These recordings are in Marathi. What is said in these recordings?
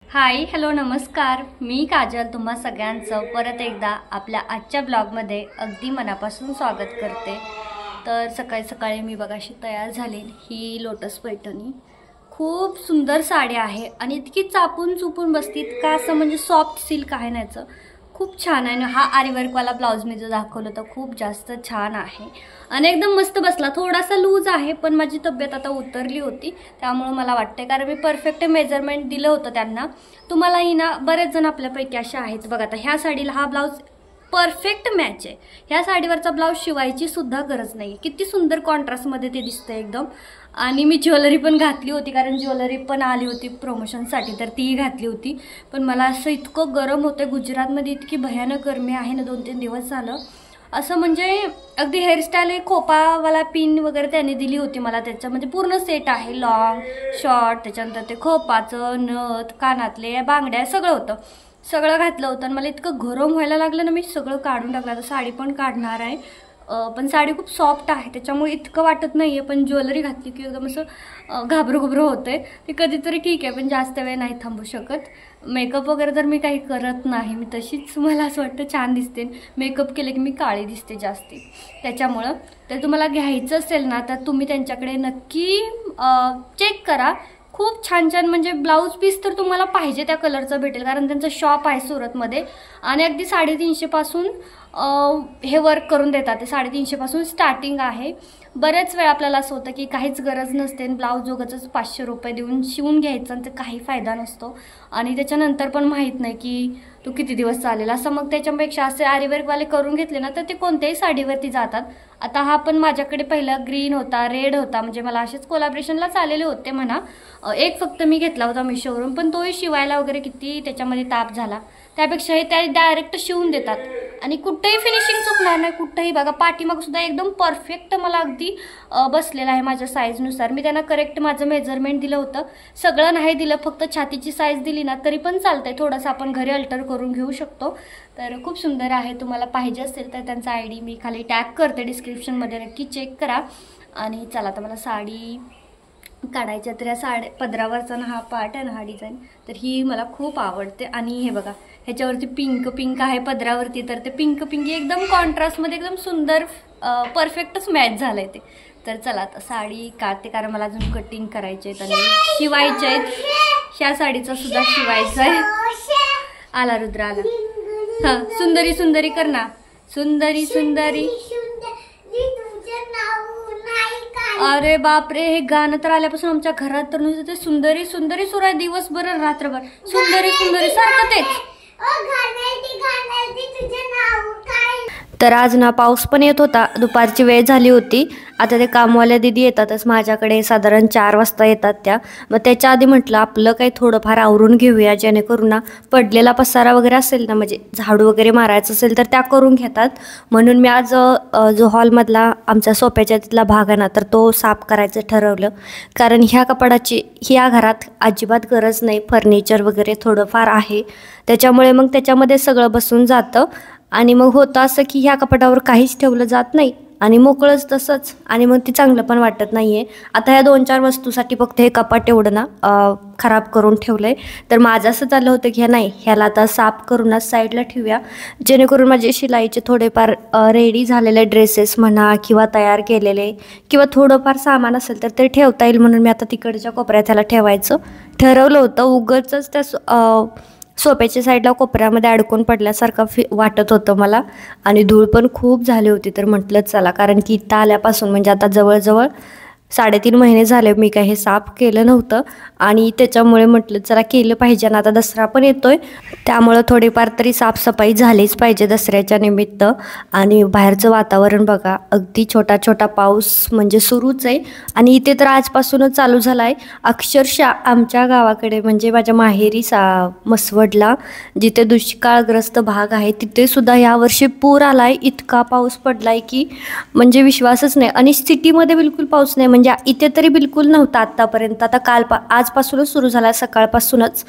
हाय हॅलो नमस्कार, मी काजल तुम्हा सगळ्यांचं परत एकदा आपल्या आजच्या ब्लॉगमध्ये अगदी मनापासून स्वागत करते। तर सकाळी सकाळी मी बघाशी तयार झाले। ही लोटस पैठणी खूप सुंदर साडी आहे आणि इतकी चापून चुपून बसतीत का असं म्हणजे सॉफ्ट सिल्क आहे नाचं, खूप छान आहे। हा आरी वर्कवाला ब्लाउज मी जो दाखवलं तर खूप जास्त छान आहे आणि एकदम मस्त बसला। थोडासा लूज आहे पण माझी तब्येत आता उतरली होती त्यामुळे मला वाटते, कारण मी परफेक्ट मेजरमेंट दिलं होतं त्यांना। तुम्हालाही ना बरेच जण आपल्यापैकी असे आहेत बघा। आता ह्या साडीला हा ब्लाउज परफेक्ट मॅच आहे। ह्या साडीवरचा ब्लाउज शिवायची सुद्धा गरज नाही। किती सुंदर कॉन्ट्रास्टमध्ये ते दिसतंय एकदम। आणि मी ज्वेलरी पण घातली होती, कारण ज्वेलरी पण आली होती प्रमोशनसाठी तर ती घातली होती। पण मला असं इतकं गरम होतं, गुजरातमध्ये इतकी भयानक गरमी आहे ना, 2-3 दिवस झालं असं म्हणजे अगदी हेअरस्टाईल खोपावाला पिन वगैरे त्यांनी दिली होती मला। त्याचं म्हणजे पूर्ण सेट आहे, लॉंग शॉर्ट, त्याच्यानंतर ते खोपाचं नथ, कानातले बांगड्या सगळं होतं, सगळं घातलं होतं। आणि मला इतकं गरम व्हायला लागलं ना, मी सगळं काढून टाकलं। आता साडी पण काढणार आहे, पण साडी खूप सॉफ्ट आहे त्याच्यामुळे इतकं वाटत नाही आहे। पण ज्वेलरी घातली की एकदम असं घाबरू होते। ते कधीतरी ठीक आहे, पण जास्त वेळ नाही थांबू शकत। मेकअप वगैरे तर मी काही करत नाही, मी तशीच मला असं वाटतं छान दिसते। मेकअप केले की मी काळी दिसते जास्ती, त्याच्यामुळं तर तुम्हाला घ्यायचं असेल ना तर तुम्ही त्यांच्याकडे नक्की चेक करा। खूप छान छान म्हणजे ब्लाऊज पीस तर तुम्हाला पाहिजे त्या कलरचं भेटेल, कारण त्यांचं शॉप आहे सुरतमध्ये आणि अगदी 350 पासून हे वर्क करून देतात। ते 350 पासून स्टार्टिंग आहे। बरेच वेळ आपल्याला असं होतं की काहीच गरज नसते, ब्लाऊज उगाचच 500 रुपये देऊन शिवून घ्यायचं आणि ते काही फायदा नसतो आणि त्याच्यानंतर पण माहीत नाही की तो किती दिवस चालेल असं। मग त्याच्यापेक्षा असे आरीवर्कवाले करून घेतले ना तर ते कोणत्याही साडीवरती जातात। आता हा पण माझ्याकडे पहिला ग्रीन होता, रेड होता, म्हणजे मला असेच कोलॅबरेशनला चाललेले होते म्हणा। एक फक्त मी घेतला होता मिशोवरून, पण तोही शिवायला वगैरे किती त्याच्यामध्ये ताप झाला। त्यापेक्षा हे त्या डायरेक्ट शिवून देतात आणि कुठेही फिनिशिंग चुकणार नाही, कुठेही बघा। पाठीमाग सुद्धा एकदम परफेक्ट मला अगदी बसलेला आहे माझ्या साईजनुसार। मी त्यांना करेक्ट माझं मेजरमेंट दिलं होतं, सगळं नाही दिलं, फक्त छातीची साईज दिली ना तरी पण चालतंय, थोडंसं आपण घरी अल्टर करून घेऊ शकतो। तर खूप सुंदर आहे। तुम्हाला पाहिजे असेल तर त्यांचा ID मी खाली टॅग करते डिस्क्रिप्शनमध्ये, नक्की चेक करा। आणि चला आता मला साडी काढायच्या तर या साड्या पदरावरचा ना हा पार्ट आहे ना, हा डिझाईन तर ही मला खूप आवडते। आणि हे बघा ह्याच्यावरती पिंक आहे पदरावरती, तर ते पिंक एकदम कॉन्ट्रास्टमध्ये एकदम सुंदर परफेक्टच मॅच झालं आहे ते। तर चला आता साडी काढते, कारण मला अजून कटिंग करायचे आहेत आणि शिवायचे आहेत। ह्या साडीचं सुद्धा शिवायचं आहे। आला रुद्र आला, हां सुंदरी सुंदरी कर ना, सुंदरी सुंदरी। अरे बापरे, हे गाणं तर आल्यापासून आमच्या घरात तर नुसतं ते सुंदरी सुंदरी सुरू आहे दिवसभर रात्रभर, सुंदरी सुंदरी सारखं तेच। तर आज ना पाऊस पण येत होता, दुपारची वेळ झाली होती। आता ते कामवाल्या दीदी येतातच माझ्याकडे, साधारण 4 वाजता येतात त्या। मग त्याच्या आधी म्हटलं आपलं काही थोडंफार आवरून घेऊया, जेणेकरून ना पडलेला पसारा वगैरे असेल ना, म्हणजे झाडू वगैरे मारायचं असेल तर त्या करून घेतात। म्हणून मी आज जो हॉलमधला आमच्या सोफ्याच्या तिथला भाग आहे ना तर तो साफ करायचं ठरवलं, कारण ह्या कपाडाची ह्या घरात अजिबात गरज नाही, फर्निचर वगैरे थोडंफार आहे त्याच्यामुळे मग त्याच्यामध्ये सगळं बसून जातं। आणि मग होतं असं की ह्या कपाटावर काहीच ठेवलं जात नाही आणि मोकळंच तसंच, आणि मग ती चांगलं पण वाटत नाही आहे। आता ह्या 2-4 वस्तूसाठी फक्त हे कपाट एवढं ना खराब करून ठेवलं आहे। तर माझं असं चाललं होतं की नाही ह्याला आता साफ करूनच साईडला ठेवूया, जेणेकरून माझे शिलाईचे थोडेफार रेडी झालेले ड्रेसेस म्हणा किंवा तयार केलेले किंवा थोडंफार सामान असेल तर ते ठेवता येईल। म्हणून मी आता तिकडच्या कोपऱ्यात ह्याला ठेवायचं ठरवलं होतं। उगाचच त्या सोफ्याच्या साईडला कोपऱ्यामध्ये अडकून पडल्यासारखं वाटत होतं मला, आणि धूळ पण खूप झाली होती। तर म्हटलं चला, कारण की इथं आल्यापासून म्हणजे आता जवळजवळ 3.5 महिने झाले मी काही हे साफ केलं नव्हतं, आणि त्याच्यामुळे म्हटलं चला केलं पाहिजे ना, आता दसरा पण येतोय त्यामुळं थोडीफार तरी साफसफाई झालीच पाहिजे दसऱ्याच्या निमित्त। आणि बाहेरचं वातावरण बघा, अगदी छोटा छोटा पाऊस म्हणजे सुरूच आहे आणि इथे तर आजपासूनच चालू झाला आहे। अक्षरशः आमच्या गावाकडे म्हणजे माझ्या माहेरी मसवडला जिथे दुष्काळग्रस्त भाग आहे तिथे सुद्धा यावर्षी पूर आला आहे। इतका पाऊस पडला आहे की म्हणजे विश्वासच नाही, आणि सिटीमध्ये बिलकुल पाऊस नाही, म्हणजे इथे तरी बिलकुल नव्हता आत्तापर्यंत. आता आजपासूनच सुरू झाला सकाळपासूनच,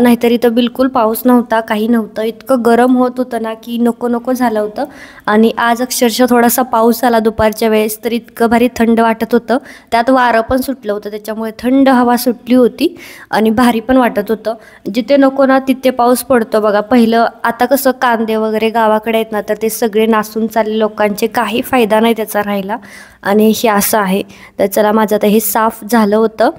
नाहीतर इथं बिलकुल पाऊस नव्हता, काही नव्हतं. इतकं गरम होत होतं ना की नको नको झालं होतं. आणि आज अक्षरशः थोडासा पाऊस आला दुपारच्या वेळेस, तर इतकं भारी थंड वाटत होतं. त्यात वारं पण सुटलं होतं, त्याच्यामुळे थंड हवा सुटली होती आणि भारी पण वाटत होतं. जिथे नको ना तिथे पाऊस पडतो बघा. पहिलं आता कसं कांदे वगैरे गावाकडे आहेत ना, तर ते सगळे नासून चालले लोकांचे, काही फायदा नाही त्याचा राहिला. आणि हे असं आहे. तर चला, माझं आता हे साफ झालं होतं.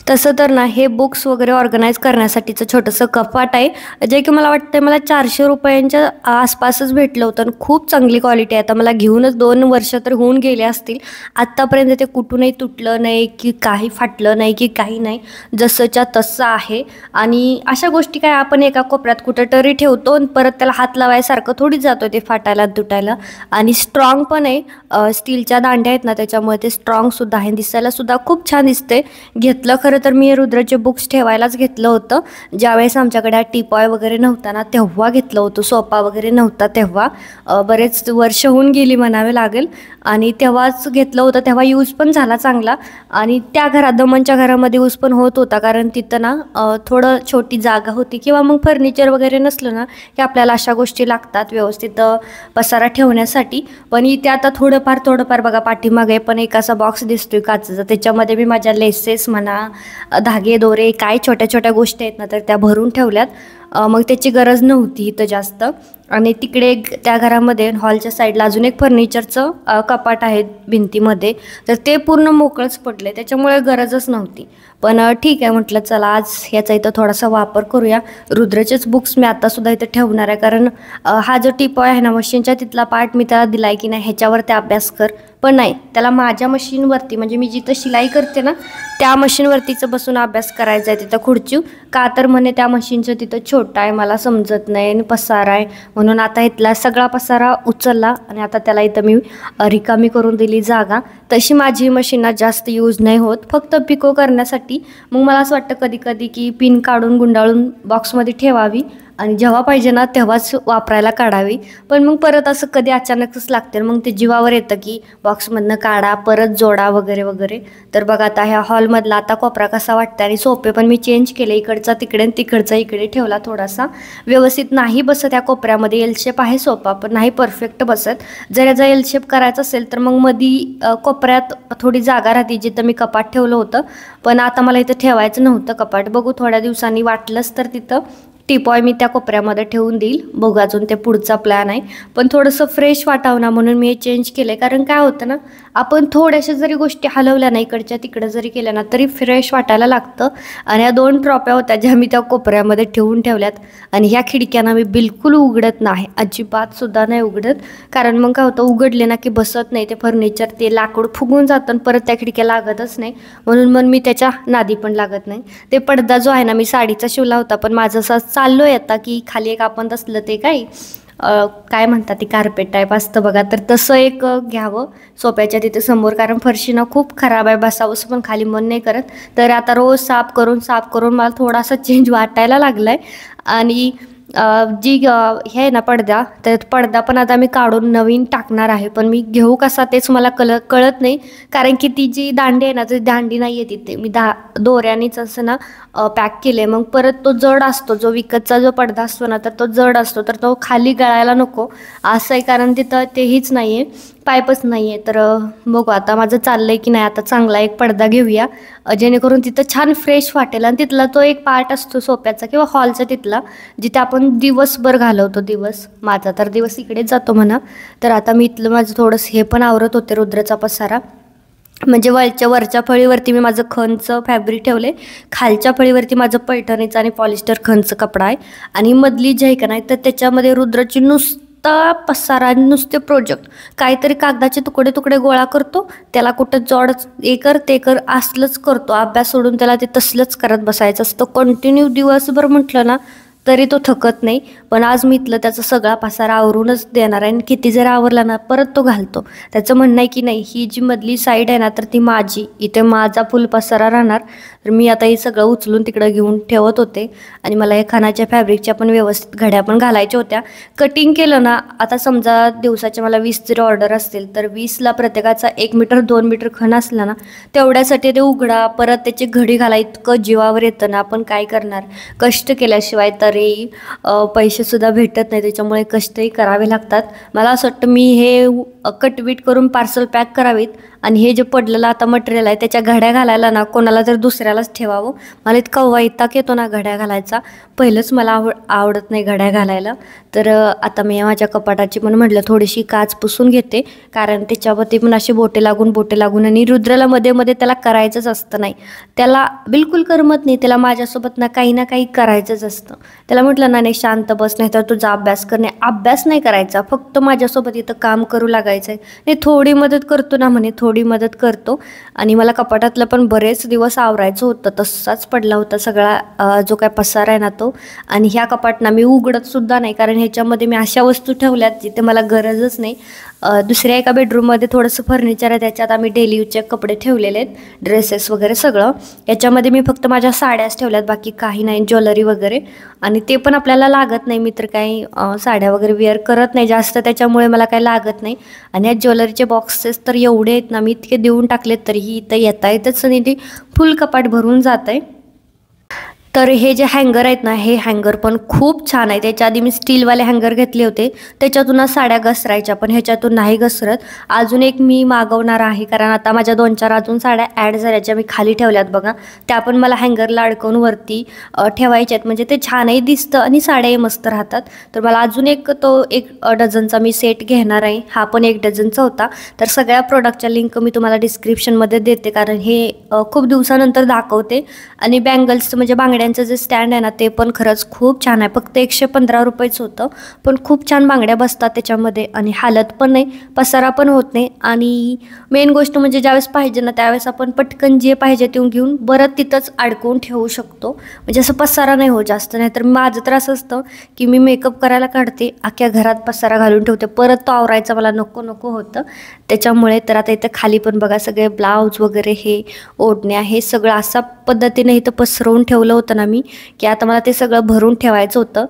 तसं तर ना हे बुक्स वगैरे ऑर्गनाईज करण्यासाठीचं छोटंसं कपाट आहे, जे की मला वाटतं मला 400 रुपयांच्या आसपासच भेटलं होतं. आणि खूप चांगली क्वालिटी आहे. आता मला घेऊनच 2 वर्ष तर होऊन गेले असतील. आत्तापर्यंत ते कुठूनही तुटलं नाही की काही फाटलं नाही की काही नाही, जसंच्या तसं आहे. आणि अशा गोष्टी काय आपण एका कोपऱ्यात कुठं तरी ठेवतो आणि परत त्याला हात लावायसारखं थोडीच जातो ते फाटायला तुटायला. आणि स्ट्रॉंग पण आहे, स्टीलच्या दांड्या आहेत ना त्याच्यामुळे ते स्ट्रॉंगसुद्धा आहे, दिसायला सुद्धा खूप छान दिसते. घेतलं खरं तर मी रुद्रचे बुक्स ठेवायलाच घेतलं होतं. ज्यावेळेस आमच्याकडे टीपॉय वगैरे नव्हता ना तेव्हा घेतलं होतं, सोफा वगैरे नव्हता तेव्हा. बरेच वर्ष होऊन गेली म्हणावे लागेल. आणि तेव्हाच घेतलं होतं, तेव्हा यूज पण झाला चांगला. आणि त्या घरात, दमनच्या घरामध्ये यूज पण होत होता, कारण तिथं ना थोडं छोटी जागा होती, किंवा मग फर्निचर वगैरे नसलं ना की आपल्याला अशा गोष्टी लागतात व्यवस्थित पसारा ठेवण्यासाठी. पण इथे आता थोडंफार बघा, पाठीमागे पण एक असा बॉक्स दिसतोय काचेचा, त्याच्यामध्ये मी माझ्या लेसेस म्हणा, धागे दोरे, काय छोट्या छोट्या गोष्टी आहेत ना तर त्या भरून ठेवल्यात. मग त्याची गरज नव्हती इथं जास्त. आणि तिकडे त्या घरामध्ये हॉलच्या साईडला अजून एक फर्निचरचं कपाट आहे भिंतीमध्ये, तर ते पूर्ण मोकळंच पडले, त्याच्यामुळे गरजच नव्हती. पण ठीक आहे म्हटलं, चला आज ह्याचा इथं थोडासा वापर करूया. रुद्रचेच बुक्स मी आत्तासुद्धा इथं ठेवणार आहे, कारण हा जो टिपॉय आहे ना मशीनच्या, तिथला पार्ट मी त्याला दिला आहे की नाही ह्याच्यावर ते अभ्यास कर. पण नाही, त्याला माझ्या मशीनवरती, म्हणजे मी जिथं शिलाई करते ना त्या मशीनवरतीच बसून अभ्यास करायचा आहे तिथं खुर्ची. का तर म्हणे त्या मशीनचं तिथं छोटा आहे, मला समजत नाही आणि पसारा आहे, म्हणून आता इथला सगळा पसारा उचलला आणि आता त्याला इथं मी रिकामी करून दिली जागा. तशी माझी मशीन जास्त यूज नाही होत, फक्त पिको करण्यासाठी. मग मला असं वाटतं कधी कधी की पिन काढून गुंडाळून बॉक्समध्ये ठेवावी आणि जेव्हा पाहिजे ना तेव्हाच वापरायला काढावी. पण मग परत असं कधी अचानकच लागते, मग ते जीवावर येतं की बॉक्समधनं काढा, परत जोडा वगैरे वगैरे. तर बघा आता ह्या हॉलमधला आता कोपरा कसा वाटतं. आणि सोपे पण मी चेंज केले, इकडचा तिकडे आणि तिकडचा इकडे ठेवला. थोडासा व्यवस्थित नाही बसत त्या कोपऱ्यामध्ये. एल शेप आहे सोफा, पण नाही परफेक्ट बसत. जर याचा एल शेप करायचा असेल तर मग मधी कोपऱ्यात थोडी जागा राहते जिथं मी कपाट ठेवलं होतं. पण आता मला इथं ठेवायचं नव्हतं कपाट. बघू थोड्या दिवसांनी वाटलंच तर तिथं टिपॉय मी त्या कोपऱ्यामध्ये ठेवून देईल. बघू, अजून ते पुढचा प्लॅन आहे. पण थोडंसं फ्रेश वाटावं ना म्हणून मी हे चेंज केलं आहे. कारण काय होतं ना, आपण थोड्याशा जरी गोष्टी हलवल्या ना, इकडच्या तिकडं जरी केल्या ना, तरी फ्रेश वाटायला लागतं. आणि ह्या 2 ट्रॉप्या होत्या ज्या मी त्या कोपऱ्यामध्ये ठेवून ठेवल्यात. आणि ह्या खिडक्यांना मी बिलकुल उघडत नाही, अजिबातसुद्धा नाही उघडत. कारण मग काय होतं, उघडले ना की बसत नाही ते फर्निचर, ते लाकूड फुगून जातं आणि परत त्या खिडक्या लागतच नाही. म्हणून मग मी त्याच्या नादी पण लागत नाही. ते पडदा जो आहे ना, मी साडीचा शिवला होता, पण माझं असं चाललोय आता की खाली एक आपण तसलं ते काय म्हणतात, ते कार्पेट टाईप असतं बघा, तर तसं एक घ्यावं सोप्याच्या तिथे समोर. कारण फरशी ना खूप खराब आहे, बसावंसं पण खाली मन नाही करत. तर आता रोज साफ करून मला थोडासा चेंज वाटायला लागला आहे. आणि जी हे आहे ना पडदा, तर पडदा पण आता मी काढून नवीन टाकणार आहे. पण मी घेऊ कसा तेच मला कळत नाही. कारण की ती जी दांडी आहे ना, ती दांडी नाही आहे तिथे. मी दोऱ्यानेच असं ना पॅक केले. मग परत तो जड असतो, जो विकतचा जो पडदा असतो ना, तर तो जड असतो, तर तो खाली गळायला नको असं आहे. कारण तिथं तेहीच नाही आहे, पाईपच नाही आहे. तर बघू आता माझं चाललं आहे की नाही, आता चांगला एक पडदा घेऊया जेणेकरून तिथं छान फ्रेश वाटेल. आणि तिथला तो एक पार्ट असतो सोप्याचा किंवा हॉलचा तिथला, जिथे आपण दिवसभर घालवतो. माझा तर दिवस इकडेच जातो म्हणा. तर आता मी इथलं माझं थोडंसं हे पण आवरत होते, रुद्रचा पसारा. म्हणजे वरच्या फळीवरती मी माझं खणचं फॅब्रिक ठेवले, खालच्या फळीवरती माझं पैठणीचं आणि पॉलिस्टर खणचं कपडा आहे. आणि मधली जी आहे का नाही, तर त्याच्यामध्ये रुद्रची नुसता पसारा, नुसते प्रोजेक्ट, काहीतरी कागदाचे तुकडे गोळा करतो, त्याला कुठं जोड हे कर ते कर असलंच करतो. अभ्यास सोडून त्याला ते तसलंच करत बसायचं असतं कंटिन्यू दिवसभर म्हटलं ना तरी तो थकत नाही. पण आज मी इथलं त्याचा सगळा पसारा आवरूनच देणार आहे आणि किती जर आवरला ना परत तो घालतो. त्याचं म्हणणं आहे की नाही, ही जी मधली साईड आहे ना तर ती माझी, इथे माझा फुल पसारा राहणार. तर मी आता हे सगळं उचलून तिकडं घेऊन ठेवत होते आणि मला हे खणाच्या फॅब्रिकच्या पण व्यवस्थित घड्या पण घालायच्या होत्या. कटिंग केलं ना, आता समजा दिवसाच्या मला 20 जरी ऑर्डर असतील तर 20ला प्रत्येकाचा 1 मीटर 2 मीटर खण असला ना, तेवढ्यासाठी ते उघडा, परत त्याची घडी घाला, इतकं जीवावर येतं ना. आपण काय करणार, कष्ट केल्याशिवाय तरी पैसेसुद्धा भेटत नाही, त्याच्यामुळे कष्टही करावे लागतात. मला असं वाटतं मी हे कटवीट करून पार्सल पॅक करावीत आणि हे जे पडलेलं आता मटेरियल आहे त्याच्या घड्या घालायला ना कोणाला तर दुसऱ्यालाच ठेवावं. मला इतका वैताग येतो ना घड्या घालायचा. पहिलंच मला आवडत नाही घड्या घालायला. तर आता मी माझ्या कपाटाची पण म्हटलं थोडीशी काच पुसून घेते, कारण त्याच्यावरती पण असे बोटे लागून आणि रुद्राला मध्ये मध्ये त्याला करायचंच असतं. नाही, त्याला बिलकुल करमत नाही, त्याला माझ्यासोबत ना काही करायचंच असतं. त्याला म्हटलं ना, नाही शांत बस, नाही तर तुझा अभ्यास कर. नाही, अभ्यास नाही करायचा, फक्त माझ्यासोबत इथं काम करू लागायचं आहे. नाही, थोडी मदत करतो ना म्हणे, थोडी मदत करतो. आणि मला कपाटातलं पण बरेच दिवस आवरायचं होतं, तसाच पडला होता सगळा जो काय पसारा आहे ना तो. आणि ह्या कपाटना मी उघडत सुद्धा नाही, कारण ह्याच्यामध्ये मी अशा वस्तू ठेवल्यात जिथे मला गरजच नाही. दुसऱ्या एका बेडरूममध्ये थोडंसं फर्निचर आहे, त्याच्यात आम्ही डेली यूजचे कपडे ठेवलेले आहेत, ड्रेसेस वगैरे सगळं. याच्यामध्ये मी फक्त माझ्या साड्याच ठेवल्यात, बाकी काही नाही, ज्वेलरी वगैरे. आणि ते पण आपल्याला लागत नाही, मी तर काही साड्या वगैरे वेअर करत नाही जास्त, त्याच्यामुळे मला काही लागत नाही. आणि या ज्वेलरीचे बॉक्सेस तर एवढे आहेत ना, मी इतके देऊन टाकलेत तरीही इथं येता येतच आणि ते फुल कपाट भरून जात आहे. तर हे जे हँगर आहेत ना, हे हँगर पण खूप छान आहे. त्याच्या आधी मी स्टीलवाले हँगर घेतले होते, त्याच्यातून साड्या घसरायच्या, पण ह्याच्यातून नाही घसरत. अजून एक मी मागवणार आहे, कारण आता माझ्या 2-4 अजून साड्या ॲड झाल्या ज्या मी खाली ठेवल्यात बघा, त्या पण मला हँगरला अडकवून वरती ठेवायच्या आहेत. म्हणजे ते छानही दिसतं आणि साड्याही मस्त राहतात. तर मला अजून एक 1 डझनचा मी सेट घेणार आहे. हा पण 1 डझनचा होता. तर सगळ्या प्रोडक्टच्या लिंक मी तुम्हाला डिस्क्रिप्शनमध्ये देते, कारण हे खूप दिवसानंतर दाखवते. आणि बँगल्सचं म्हणजे बांगड्यांचं जे स्टँड आहे ना, ते पण खरंच खूप छान आहे. फक्त 115 रुपयेच होतं, पण खूप छान बांगड्या बसतात त्याच्यामध्ये आणि हालत पण नाही, पसारा पण होत नाही. आणि मेन गोष्ट म्हणजे ज्यावेळेस पाहिजे ना त्यावेळेस आपण पटकन जे पाहिजे ते घेऊन परत तिथंच अडकवून ठेवू शकतो. म्हणजे असं पसारा नाही होत जास्त. नाही तर माझं तर असं असतं की मी मेकअप करायला काढते, अख्ख्या घरात पसारा घालून ठेवते, परत तो आवरायचा मला नको होतं. त्याच्यामुळे तर आता इथं खाली पण बघा सगळे ब्लाऊज वगैरे, हे ओढण्या, हे सगळं अशा पद्धतीने इथं पसरवून ठेवलं होतं ना मी, की आता मला ते सगळं भरून ठेवायचं होतं.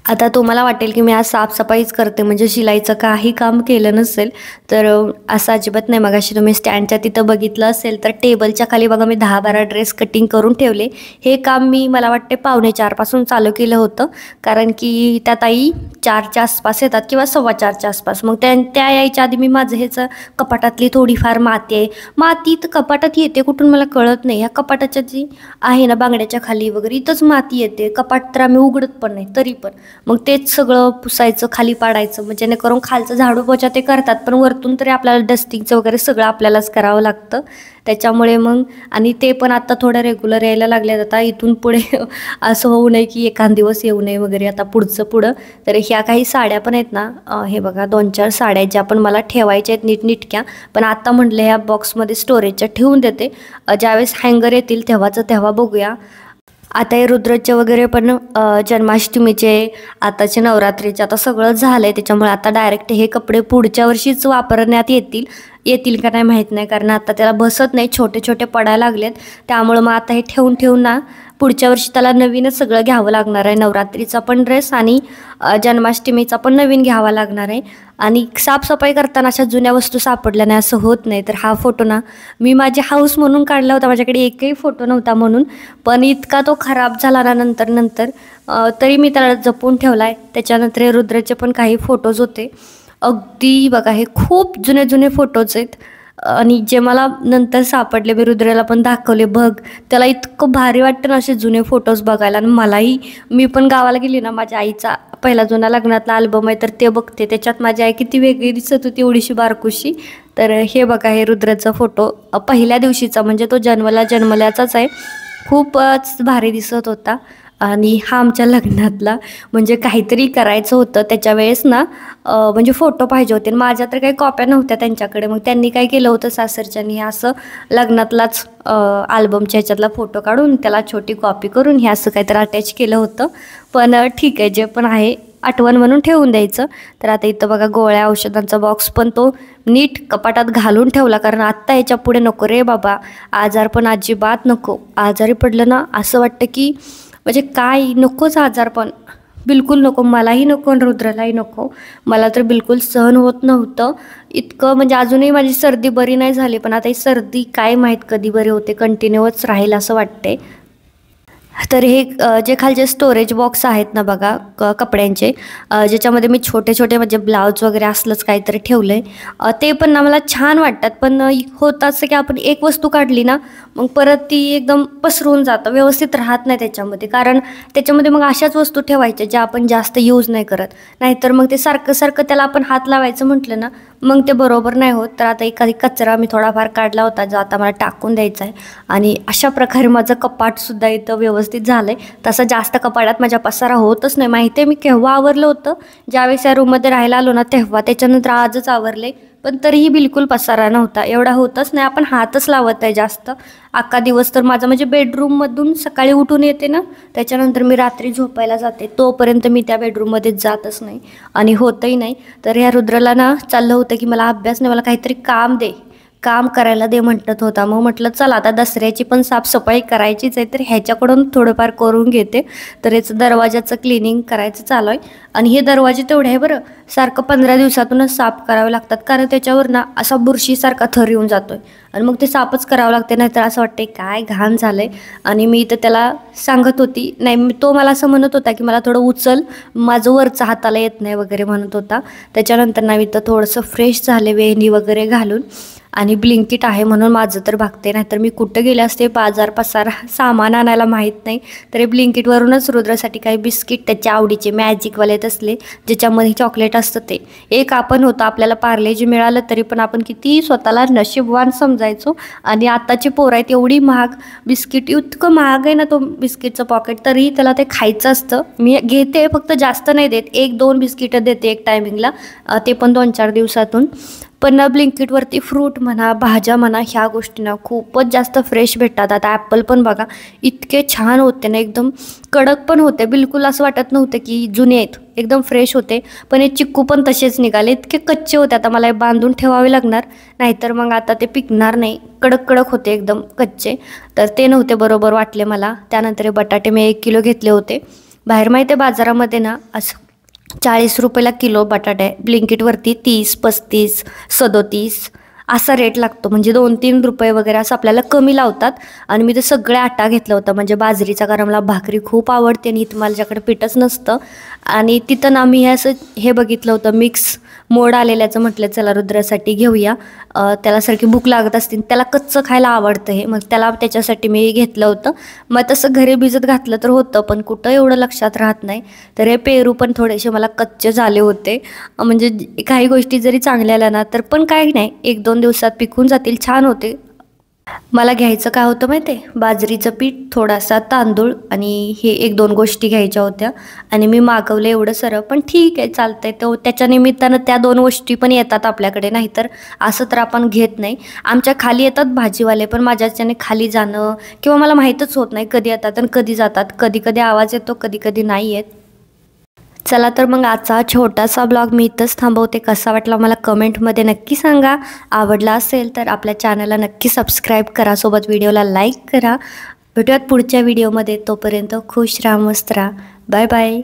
आता तुम्हाला वाटेल की मी आज साफसफाईच करते, म्हणजे शिलाईचं काही काम केलं नसेल, तर असं अजिबात नाही. मगाशी तुम्ही स्टँडच्या तिथं बघितलं असेल तर टेबलच्या खाली बघा मी 10-12 ड्रेस कटिंग करून ठेवले. हे काम मी मला वाटते 3:45 पासून चालू केलं होतं, कारण की त्या ताई 4च्या आसपास येतात किंवा 4:15च्या आसपास. मग त्या यायच्या आधी मी माझं ह्याचं कपाटातली थोडीफार माती तर कपाटात येते कुठून मला कळत नाही. ह्या कपाटाच्या जी आहे ना बांगड्याच्या खाली वगैरे इथंच माती येते. कपाट तर आम्ही उघडत पण नाही तरी पण. मग तेच सगळं पुसायचं, खाली पाडायचं, म्हणजे जेणेकरून खालचं झाडू पोछा ते करतात, पण वरतून तरी आपल्याला डस्टिंगचं वगैरे सगळं आपल्यालाच करावं लागतं. त्याच्यामुळे मग आणि ते पण आता थोडं रेग्युलर यायला लागल्यात. आता इथून पुढे असं होऊ नये की एखाद दिवस येऊ नये वगैरे, आता पुढं. तर ह्या काही साड्या पण आहेत ना, हे बघा 2-4 साड्या ज्या पण मला ठेवायच्या आहेत नीटनिटक्या, पण आता म्हटलं ह्या बॉक्समध्ये स्टोरेजच्या ठेवून देते. ज्यावेळेस हँगर येतील तेव्हा बघूया. आता हे रुद्रचे वगैरे पण जन्माष्टमीचे, आताचे नवरात्रीचे आता सगळं झालं आहे, त्याच्यामुळे आता डायरेक्ट हे कपडे पुढच्या वर्षीच वापरण्यात येतील का नाही माहीत नाही, कारण आता त्याला बसत नाही, छोटे पडायला लागलेत. त्यामुळं मग आता हे ठेवून ना पुढच्या वर्षी त्याला नवीनच सगळं घ्यावं लागणार आहे. नवरात्रीचा पण ड्रेस आणि जन्माष्टमीचा पण नवीन घ्यावा लागणार आहे. आणि साफसफाई करताना अशा जुन्या वस्तू सापडल्या नाही असं होत नाही. तर हा फोटो ना मी माझी हाऊस म्हणून काढला होता, माझ्याकडे एकही फोटो नव्हता म्हणून, पण इतका तो खराब झाला ना नंतर तरी मी त्याला जपून ठेवला आहे. त्याच्यानंतर हे रुद्राचे पण काही फोटोज होते, अगदी बघा हे खूप जुने फोटोज आहेत. आणि जे मला नंतर सापडले, मी रुद्राला पण दाखवले, बघ त्याला इतकं भारी वाटतं ना असे जुने फोटोज बघायला. आणि मलाही, मी पण गावाला गेली ना, माझ्या आईचा पहिला जुना लग्नातला अल्बम आहे तर ते बघते, त्याच्यात माझी आई किती वेगळी दिसत होती, एवढीशी बारकुशी. तर हे बघा हे रुद्राचा फोटो पहिल्या दिवशीचा, म्हणजे तो जन्मल्याचाच आहे. खूपच भारी दिसत होता. आणि हा आमच्या लग्नातला, म्हणजे काहीतरी करायचं होतं त्याच्या वेळेस ना, म्हणजे फोटो पाहिजे होते. माझ्या तर काही कॉप्या नव्हत्या त्यांच्याकडे, मग त्यांनी काय केलं होतं सासरच्यांनी, असं लग्नातलाच अल्बमच्या ह्याच्यातला फोटो काढून त्याला छोटी कॉपी करून हे असं काहीतरी अटॅच केलं होतं. पण ठीक आहे, जे पण आहे आठवण म्हणून ठेवून द्यायचं. तर आता इथं बघा गोळ्या औषधांचा बॉक्स पण तो नीट कपाटात घालून ठेवला, कारण आत्ता याच्या पुढे नको रे बाबा, आजार पण अजिबात नको. आजारी पडलं ना असं वाटतं की म्हणजे काय नकोच आजार पण, बिलकुल नको. मलाही नको आणि रुद्रालाही नको. मला तर बिलकुल सहन होत नव्हतं इतकं. म्हणजे अजूनही माझी सर्दी बरी नाही झाली, पण आता ही सर्दी काय माहीत कधी बरी होते, कंटिन्यूच राहील असं वाटते. तर हे जे खालचे स्टोरेज बॉक्स आहेत ना बघा कपड्यांचे, ज्याच्यामध्ये मी छोटे छोटे म्हणजे ब्लाऊज वगैरे असलंच काहीतरी ठेवलं आहे, ते पण ना मला छान वाटतात. पण होतं असं की आपण एक वस्तू काढली ना मग परत ती एकदम पसरून जातं, व्यवस्थित राहत नाही त्याच्यामध्ये. कारण त्याच्यामध्ये मग अशाच वस्तू ठेवायच्या ज्या आपण जास्त यूज नाही करत, नाहीतर मग ते सारखं सारखं त्याला आपण हात लावायचं म्हटलं ना मग ते बरोबर नाही होत. तर आता एखादी कचरा मी थोडाफार काढला होता जो आता मला टाकून द्यायचा आहे. आणि अशा प्रकारे माझं कपाटसुद्धा इथं व्यवस्थित झालं आहे. तसं जास्त कपाटात माझ्या पसारा होतच नाही. माहिती आहे मी केव्हा आवरलं होतं, ज्यावेळेस या रूममध्ये राहायला आलो ना तेव्हा. त्याच्यानंतर आजच आवरले, पण तरीही बिलकुल पसारा नव्हता. एवढा होतच नाही, आपण हातच लावत आहे जास्त. अख्खा दिवस तर माझा म्हणजे बेडरूममधून सकाळी उठून येते ना, त्याच्यानंतर मी रात्री झोपायला जाते तोपर्यंत मी त्या बेडरूममध्ये जातच नाही आणि होतही नाही. तर ह्या रुद्राला ना चाललं होतं की मला अभ्यास नाही, मला काहीतरी काम दे, काम करायला दे म्हणत होता. मग म्हटलं चल आता दसऱ्याची पण साफसफाई करायचीच आहे, तर ह्याच्याकडून थोडंफार करून घेते. तर याचं दरवाजाचं क्लिनिंग करायचं चालू आहे. आणि हे दरवाजे तेवढे आहे बरं, सारखं 15 दिवसातूनच साफ करावे लागतात, कारण त्याच्यावर ना असा बुरशीसारखा थर येऊन जातो आहे. आणि मग ते साफच करावं लागते, नाहीतर असं वाटते काय घाण झालं आहे. आणि मी तर त्याला सांगत होती, नाही तो मला असं म्हणत होता की मला थोडं उचल, माझं वरचं हाताला येत नाही वगैरे म्हणत होता. त्याच्यानंतर ना मी तर थोडंसं फ्रेश झाले वेणी वगैरे घालून. आणि ब्लिंकिट आहे म्हणून माझं तर भागते, नाहीतर मी कुठं गेले असते बाजार पसारा सामान आणायला माहीत नाही. तर हे ब्लिंकिटवरूनच रुद्रासाठी काही बिस्किट त्याच्या आवडीचे मॅजिकवाले असले ज्याच्यामध्ये चॉकलेट असतं ते एक आपण होतं. आपल्याला पार्लेजी मिळालं तरी पण आपण किती स्वतःला नशीबवान समजायचो. आणि आताची पोरं आहेत एवढी महाग बिस्किट, इतकं महाग आहे ना तो बिस्किटचं पॉकेट, तरीही त्याला ते खायचं असतं. मी घेते फक्त जास्त नाही देत, 1-2 बिस्किटं देते एक टायमिंगला, ते पण 2-4 दिवसातून. पण ब्लिंकिटवरती फ्रूट म्हणा, भाज्या म्हणा, ह्या गोष्टी ना खूपच जास्त फ्रेश भेटतात. आता ॲपल पण बघा इतके छान होते ना, एकदम कडक पण होते, बिलकुल असं वाटत नव्हतं की जुने आहेत, एकदम फ्रेश होते. पण हे चिक्कू पण तसेच निघाले, इतके कच्चे होते. आता मला हे बांधून ठेवावे लागणार, नाहीतर मग आता ते पिकणार नाही. कडक कडक होते एकदम कच्चे, तर ते नव्हते बरोबर वाटले मला. त्यानंतर हे बटाटे मी 1 किलो घेतले होते. बाहेर माहिती आहे बाजारामध्ये ना असं 40 रुपयाला किलो बटाटे आहे, ब्लिंकिटवरती 30, 35, 37 असा रेट लागतो. म्हणजे 2-3 रुपये वगैरे असं आपल्याला कमी लावतात. आणि मी ते सगळे आटा घेतलं होतं, म्हणजे बाजरीचा, कारण मला भाकरी खूप आवडते आणि इथं माझ्याकडे पीठच नसतं. आणि तिथं ना मी असं हे बघितलं होतं मिक्स मोड आलेल्याचं, म्हटलं चला रुद्रासाठी घेऊया, त्याला सारखी भूक लागत असते, त्याला कच्चं खायला आवडतं हे, मग त्याला त्याच्यासाठी मी घेतलं होतं. मग तसं घरी भिजत घातलं तर होतं, पण कुठं एवढं लक्षात राहत नाही. तर हे पेरू पण थोडेसे मला कच्चे झाले होते. म्हणजे काही गोष्टी जरी चांगल्या आल्या ना तर पण काही नाही, 1-2 दिवसात पिकून जातील, छान होते. मला घ्यायचं काय होतं माहिती आहे, बाजरीचं पीठ, थोडासा तांदूळ आणि हे 1-2 गोष्टी घ्यायच्या होत्या. आणि मी मागवलं एवढं सरळ, पण ठीक आहे चालतंय. तो त्याच्या निमित्तानं त्या 2 गोष्टी पण येतात आपल्याकडे, नाहीतर असं तर आपण घेत नाही. आमच्या खाली येतात भाजीवाले, पण माझ्याच्याने खाली जाणं किंवा मला माहीतच होत नाही कधी येतात आणि कधी जातात. कधी कधी आवाज येतो, कधी कधी नाही येत. चला तर मग आजचा छोटासा ब्लॉग मी इथंच थांबवते. कसा वाटला मला कमेंटमध्ये नक्की सांगा. आवडला असेल तर आपल्या चॅनलला नक्की सबस्क्राईब करा, सोबत व्हिडिओला लाईक करा. भेटूयात पुढच्या व्हिडिओमध्ये, तोपर्यंत खुश राहा, मस्त राहा. Bye bye.